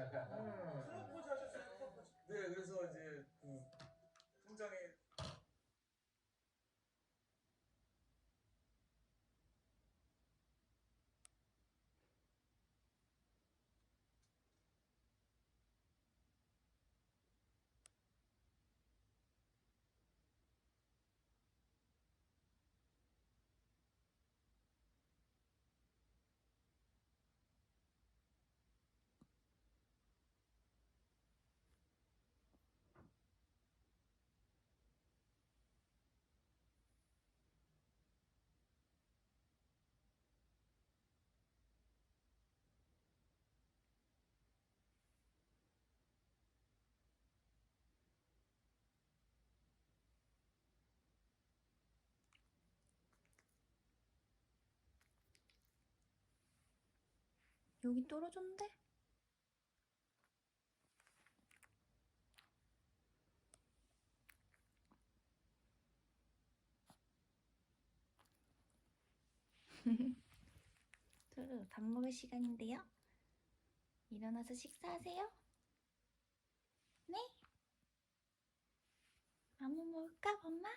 프로포즈 하셨어요? 프로포즈. 네, 그래서 이제 그 통장에 여기 떨어졌는데? 밥 먹을 시간인데요. 일어나서 식사하세요. 네? 뭐 먹을까, 엄마?